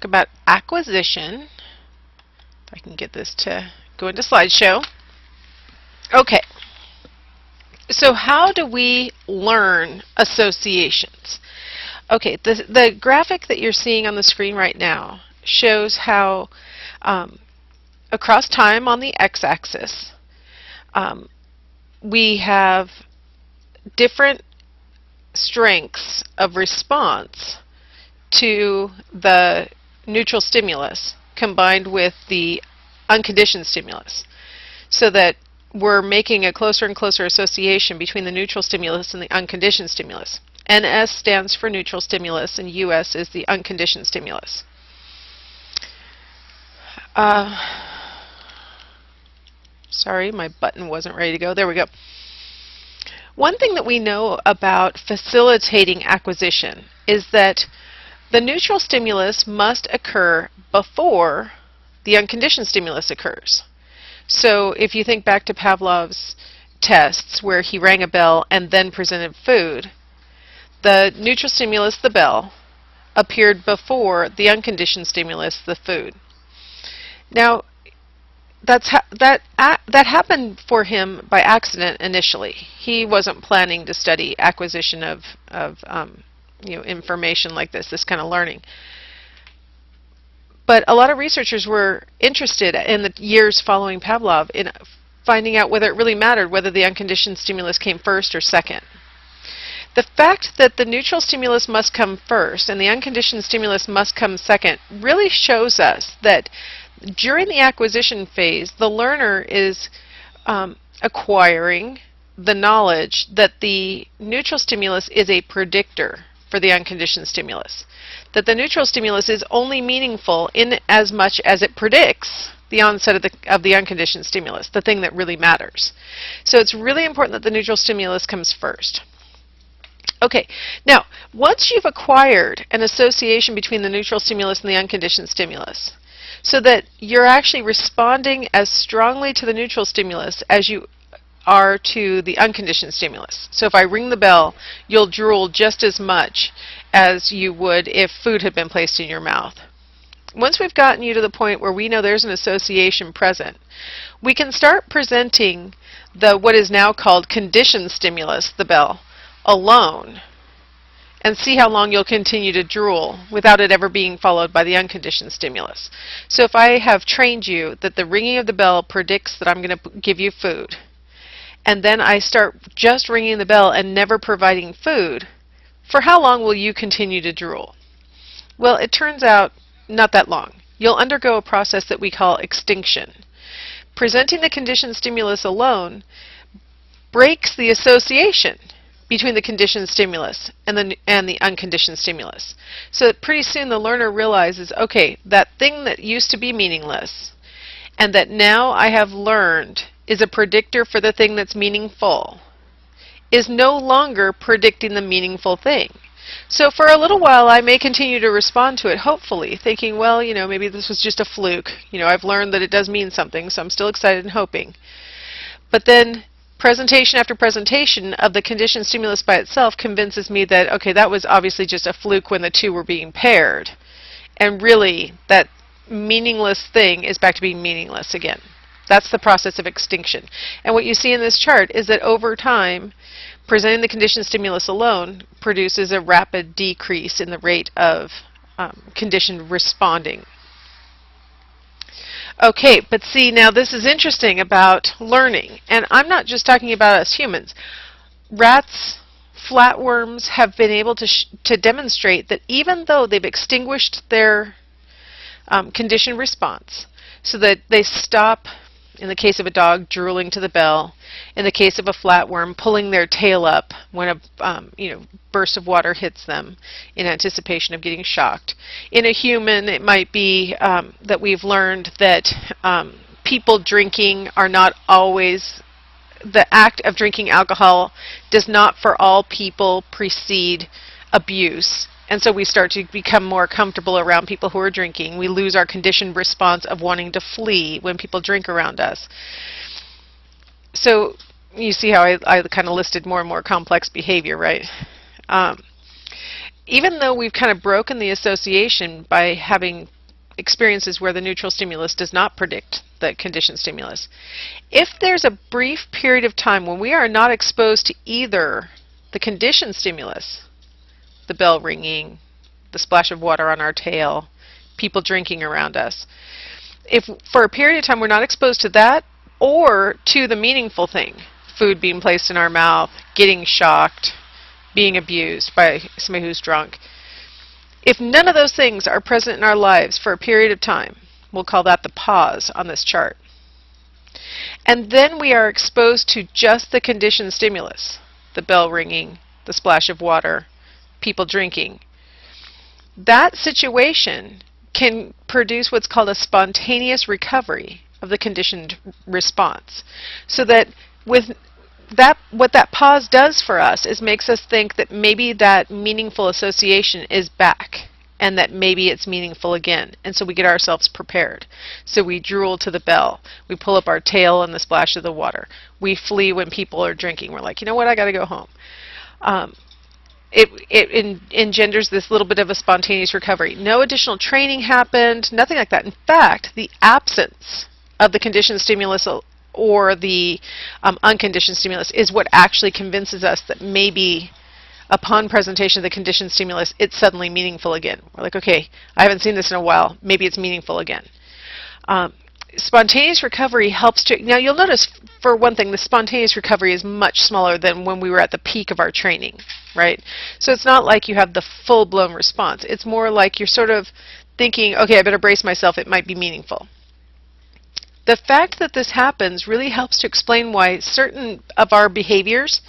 About acquisition. If I can get this to go into slideshow. Okay, so how do we learn associations? Okay, the graphic that you're seeing on the screen right now shows how across time on the x-axis we have different strengths of response to the neutral stimulus combined with the unconditioned stimulus, so that we're making a closer and closer association between the neutral stimulus and the unconditioned stimulus. NS stands for neutral stimulus and US is the unconditioned stimulus. Sorry, my button wasn't ready to go. There we go. One thing that we know about facilitating acquisition is that the neutral stimulus must occur before the unconditioned stimulus occurs. So if you think back to Pavlov's tests where he rang a bell and then presented food, the neutral stimulus, the bell, appeared before the unconditioned stimulus, the food. Now, that happened for him by accident initially. He wasn't planning to study acquisition of information like this kind of learning. But a lot of researchers were interested in the years following Pavlov in finding out whether it really mattered whether the unconditioned stimulus came first or second. The fact that the neutral stimulus must come first and the unconditioned stimulus must come second really shows us that during the acquisition phase, the learner is acquiring the knowledge that the neutral stimulus is a predictor for the unconditioned stimulus. That the neutral stimulus is only meaningful in as much as it predicts the onset of the unconditioned stimulus, the thing that really matters. So it's really important that the neutral stimulus comes first. Okay, now once you've acquired an association between the neutral stimulus and the unconditioned stimulus, so that you're actually responding as strongly to the neutral stimulus as you are to the unconditioned stimulus. So if I ring the bell, you'll drool just as much as you would if food had been placed in your mouth. Once we've gotten you to the point where we know there's an association present, we can start presenting what is now called conditioned stimulus, the bell, alone, and see how long you'll continue to drool without it ever being followed by the unconditioned stimulus. So if I have trained you that the ringing of the bell predicts that I'm going to give you food, and then I start just ringing the bell and never providing food, for how long will you continue to drool? Well, it turns out not that long. You'll undergo a process that we call extinction. Presenting the conditioned stimulus alone breaks the association between the conditioned stimulus and the unconditioned stimulus. So that pretty soon the learner realizes, okay, that thing that used to be meaningless and that now I have learned is a predictor for the thing that's meaningful is no longer predicting the meaningful thing. So for a little while I may continue to respond to it, hopefully, thinking, well, maybe this was just a fluke. I've learned that it does mean something, so I'm still excited and hoping. But then presentation after presentation of the conditioned stimulus by itself convinces me that, okay, that was obviously just a fluke when the two were being paired. And really, that meaningless thing is back to being meaningless again. That's the process of extinction. And what you see in this chart is that over time, presenting the conditioned stimulus alone produces a rapid decrease in the rate of conditioned responding. Okay, but see, now this is interesting about learning. And I'm not just talking about us humans. Rats, flatworms have been able to demonstrate that even though they've extinguished their conditioned response, so that they stop, in the case of a dog, drooling to the bell, in the case of a flatworm, pulling their tail up when a burst of water hits them in anticipation of getting shocked. In a human, it might be that we've learned that people drinking are not always, the act of drinking alcohol does not for all people precede abuse. And so we start to become more comfortable around people who are drinking. We lose our conditioned response of wanting to flee when people drink around us. So you see how I kind of listed more and more complex behavior, right? even though we've kind of broken the association by having experiences where the neutral stimulus does not predict the conditioned stimulus, if there's a brief period of time when we are not exposed to either the conditioned stimulus, the bell ringing, the splash of water on our tail, people drinking around us, if for a period of time we're not exposed to that or to the meaningful thing, food being placed in our mouth, getting shocked, being abused by somebody who's drunk, if none of those things are present in our lives for a period of time, we'll call that the pause on this chart. And then we are exposed to just the conditioned stimulus, the bell ringing, the splash of water, people drinking. That situation can produce what's called a spontaneous recovery of the conditioned response. So that with that, what that pause does for us is makes us think that maybe that meaningful association is back and that maybe it's meaningful again. And so we get ourselves prepared. So we drool to the bell. We pull up our tail in the splash of the water. We flee when people are drinking. We're like, you know what, I got to go home. It engenders this little bit of a spontaneous recovery. No additional training happened, nothing like that. In fact, the absence of the conditioned stimulus or the unconditioned stimulus is what actually convinces us that maybe upon presentation of the conditioned stimulus, it's suddenly meaningful again. We're like, okay, I haven't seen this in a while. Maybe it's meaningful again. Spontaneous recovery helps to, now you'll notice, for one thing, the spontaneous recovery is much smaller than when we were at the peak of our training, right? So it's not like you have the full-blown response. It's more like you're sort of thinking, okay, I better brace myself, it might be meaningful. The fact that this happens really helps to explain why certain of our behaviors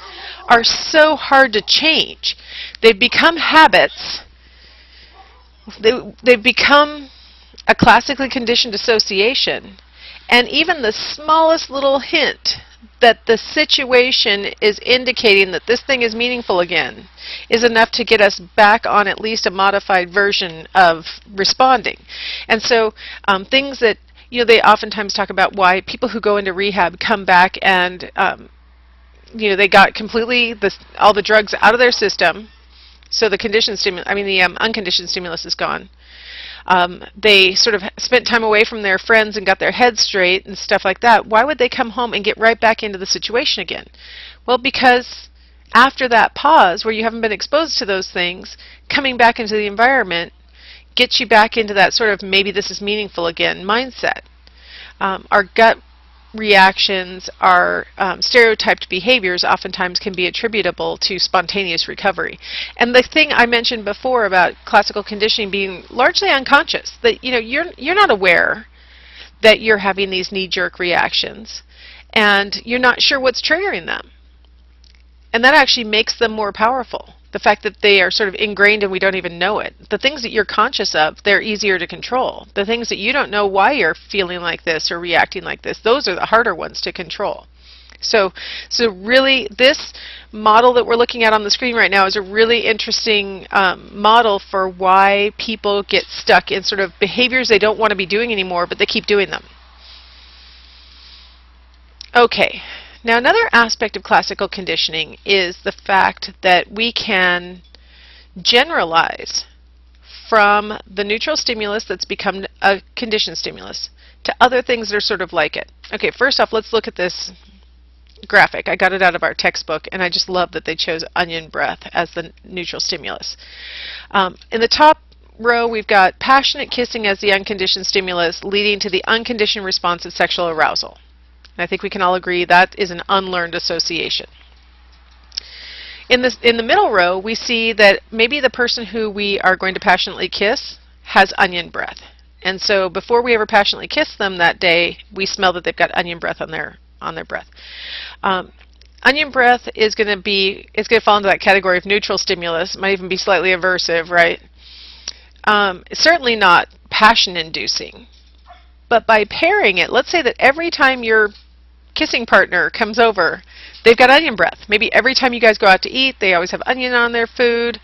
are so hard to change. They've become habits. They've become a classically conditioned association. And even the smallest little hint that the situation is indicating that this thing is meaningful again is enough to get us back on at least a modified version of responding. And so things that, you know, they oftentimes talk about why people who go into rehab come back and, you know, they got completely all the drugs out of their system, so the conditioned stimulus, the unconditioned stimulus is gone. They sort of spent time away from their friends and got their heads straight and stuff like that. Why would they come home and get right back into the situation again? Well, because after that pause where you haven't been exposed to those things, coming back into the environment gets you back into that sort of maybe this is meaningful again mindset. Our gut reactions, our stereotyped behaviors oftentimes can be attributable to spontaneous recovery. And the thing I mentioned before about classical conditioning being largely unconscious, that you're not aware that you're having these knee-jerk reactions and you're not sure what's triggering them. And that actually makes them more powerful. The fact that they are sort of ingrained and we don't even know it. The things that you're conscious of, they're easier to control. The things that you don't know why you're feeling like this or reacting like this, those are the harder ones to control. So really, this model that we're looking at on the screen right now is a really interesting model for why people get stuck in sort of behaviors they don't want to be doing anymore, but they keep doing them. Okay. Now, another aspect of classical conditioning is the fact that we can generalize from the neutral stimulus that's become a conditioned stimulus to other things that are sort of like it. Okay, first off, let's look at this graphic. I got it out of our textbook, and I just love that they chose onion breath as the neutral stimulus. In the top row, we've got passionate kissing as the unconditioned stimulus, leading to the unconditioned response of sexual arousal. I think we can all agree that is an unlearned association. In the middle row, we see that maybe the person who we are going to passionately kiss has onion breath. And so before we ever passionately kiss them that day, we smell that they've got onion breath on their breath. Onion breath is going to fall into that category of neutral stimulus. It might even be slightly aversive, right? It's certainly not passion-inducing. But by pairing it, let's say that every time your kissing partner comes over, they've got onion breath. Maybe every time you guys go out to eat, they always have onion on their food.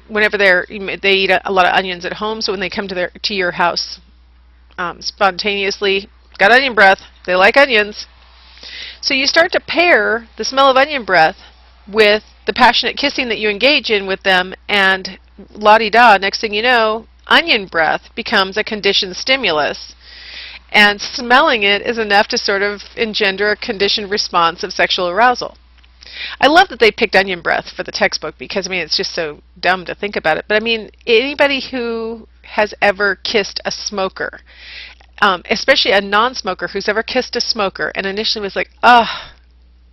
Whenever they eat a lot of onions at home, so when they come to your house spontaneously, got onion breath, they like onions. So you start to pair the smell of onion breath with the passionate kissing that you engage in with them, and la-di-da, next thing you know, onion breath becomes a conditioned stimulus, and smelling it is enough to sort of engender a conditioned response of sexual arousal. I love that they picked onion breath for the textbook because, I mean, it's just so dumb to think about it. But, I mean, anybody who has ever kissed a smoker, especially a non-smoker who's ever kissed a smoker and initially was like, ugh,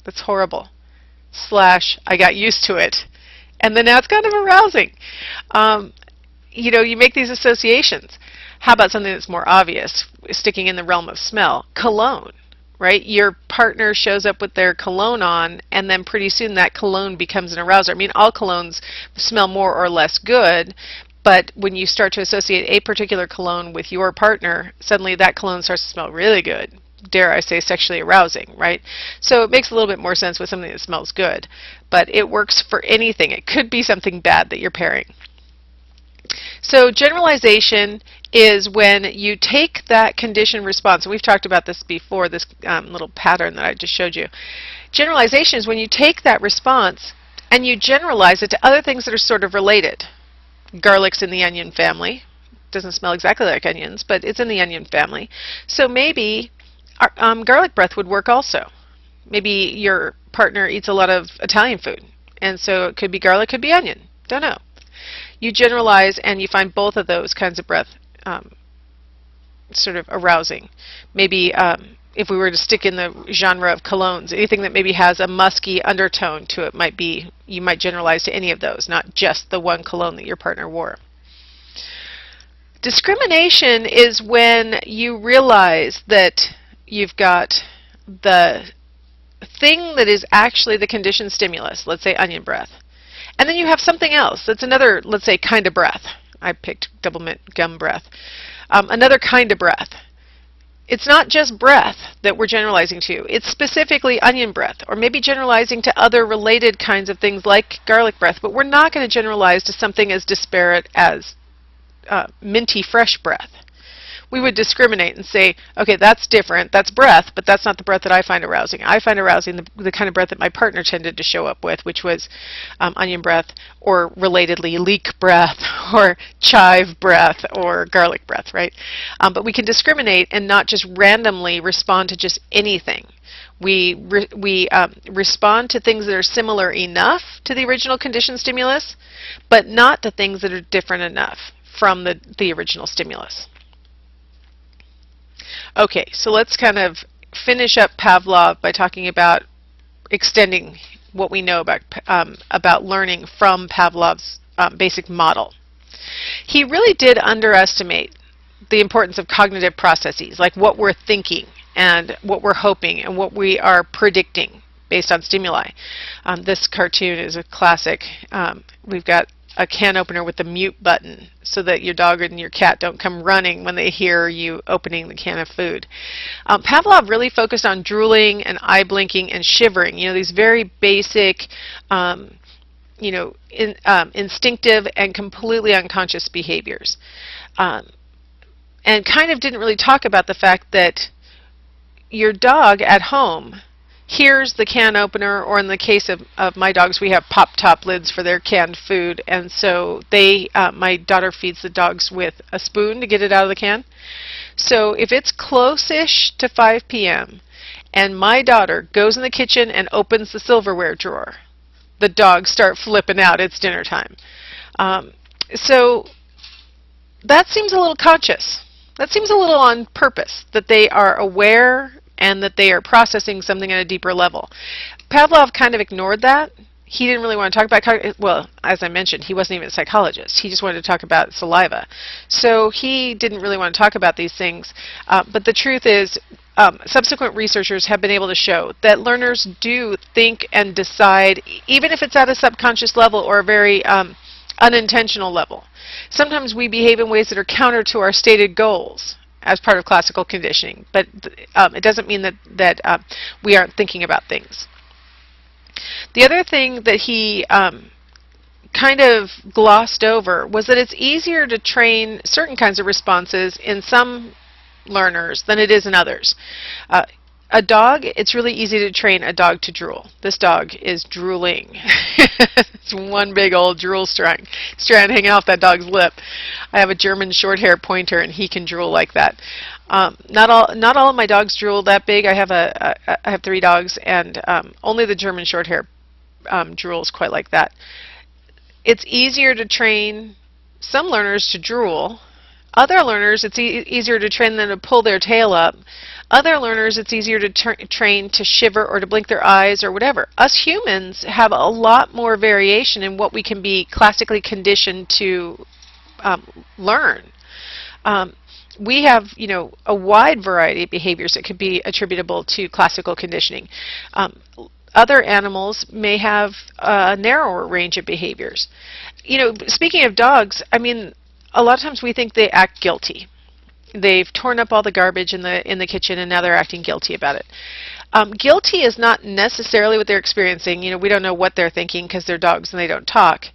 that's horrible, / I got used to it, and then now it's kind of arousing. You know, you make these associations. How about something that's more obvious, sticking in the realm of smell? Cologne, right? Your partner shows up with their cologne on, and then pretty soon that cologne becomes an arouser. I mean, all colognes smell more or less good, but when you start to associate a particular cologne with your partner, suddenly that cologne starts to smell really good. Dare I say sexually arousing, right? So it makes a little bit more sense with something that smells good, but it works for anything. It could be something bad that you're pairing. So generalization is when you take that conditioned response, and we've talked about this before, this little pattern that I just showed you. Generalization is when you take that response and you generalize it to other things that are sort of related. Garlic's in the onion family. Doesn't smell exactly like onions, but it's in the onion family. So maybe garlic breath would work also. Maybe your partner eats a lot of Italian food, and so it could be garlic, could be onion. Don't know. You generalize and you find both of those kinds of breath sort of arousing. Maybe if we were to stick in the genre of colognes, anything that maybe has a musky undertone to it might be, you might generalize to any of those, not just the one cologne that your partner wore. Discrimination is when you realize that you've got the thing that is actually the conditioned stimulus, let's say onion breath, and then you have something else that's another, let's say, kind of breath. I picked double mint gum breath. Another kind of breath. It's not just breath that we're generalizing to. It's specifically onion breath, or maybe generalizing to other related kinds of things like garlic breath, but we're not going to generalize to something as disparate as minty fresh breath. We would discriminate and say, okay, that's different, that's breath, but that's not the breath that I find arousing. I find arousing the kind of breath that my partner tended to show up with, which was onion breath, or relatedly leek breath, or chive breath, or garlic breath, right? But we can discriminate and not just randomly respond to just anything. We respond to things that are similar enough to the original conditioned stimulus, but not to things that are different enough from the original stimulus. Okay, so let's kind of finish up Pavlov by talking about extending what we know about learning from Pavlov's basic model. He really did underestimate the importance of cognitive processes, like what we're thinking and what we're hoping and what we are predicting based on stimuli. This cartoon is a classic. We've got a can opener with the mute button so that your dog and your cat don't come running when they hear you opening the can of food. Pavlov really focused on drooling and eye blinking and shivering, these very basic, instinctive and completely unconscious behaviors. And kind of didn't really talk about the fact that your dog at home here's the can opener, or in the case of my dogs, we have pop-top lids for their canned food, and so my daughter feeds the dogs with a spoon to get it out of the can. So if it's close-ish to 5 p.m. and my daughter goes in the kitchen and opens the silverware drawer, the dogs start flipping out. It's dinner time. So that seems a little conscious. That seems a little on purpose, that they are aware and that they are processing something at a deeper level. Pavlov kind of ignored that. He didn't really want to talk about, well, as I mentioned, he wasn't even a psychologist. He just wanted to talk about saliva. So he didn't really want to talk about these things. But the truth is, subsequent researchers have been able to show that learners do think and decide, even if it's at a subconscious level or a very unintentional level. Sometimes we behave in ways that are counter to our stated goals as part of classical conditioning, but it doesn't mean that we aren't thinking about things. The other thing that he kind of glossed over was that it's easier to train certain kinds of responses in some learners than it is in others. A dog, it's really easy to train a dog to drool. This dog is drooling. It's one big old drool strand hanging off that dog's lip. I have a German short-haired pointer, and he can drool like that. Not all of my dogs drool that big. I have 3 dogs, and only the German short-haired drools quite like that. It's easier to train some learners to drool. Other learners, it's easier to train them to pull their tail up. Other learners, it's easier to train to shiver or to blink their eyes or whatever. Us humans have a lot more variation in what we can be classically conditioned to learn. We have, a wide variety of behaviors that could be attributable to classical conditioning. Other animals may have a narrower range of behaviors. Speaking of dogs, I mean, a lot of times we think they act guilty. They've torn up all the garbage in the kitchen, and now they're acting guilty about it. Guilty is not necessarily what they're experiencing. We don't know what they're thinking because they're dogs and they don't talk.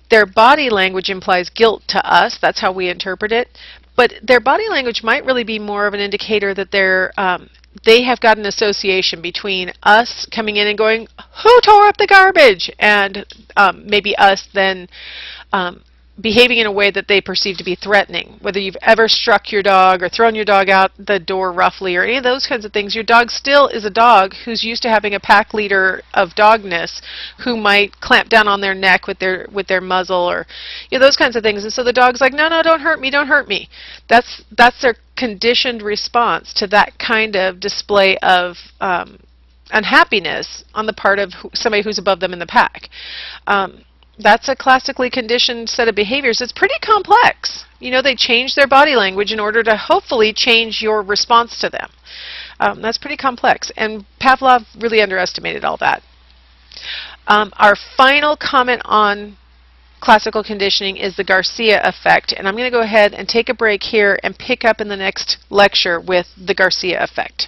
Their body language implies guilt to us. That's how we interpret it. But their body language might really be more of an indicator that they have got an association between us coming in and going, "Who tore up the garbage?" and maybe us then behaving in a way that they perceive to be threatening. Whether you've ever struck your dog or thrown your dog out the door roughly or any of those kinds of things, your dog still is a dog who's used to having a pack leader of dogness who might clamp down on their neck with their muzzle or those kinds of things. And so the dog's like, "No, don't hurt me, don't hurt me." That's their conditioned response to that kind of display of unhappiness on the part of somebody who's above them in the pack. That's a classically conditioned set of behaviors. It's pretty complex. They change their body language in order to hopefully change your response to them. That's pretty complex, and Pavlov really underestimated all that. Our final comment on classical conditioning is the Garcia effect, and I'm going to go ahead and take a break here and pick up in the next lecture with the Garcia effect.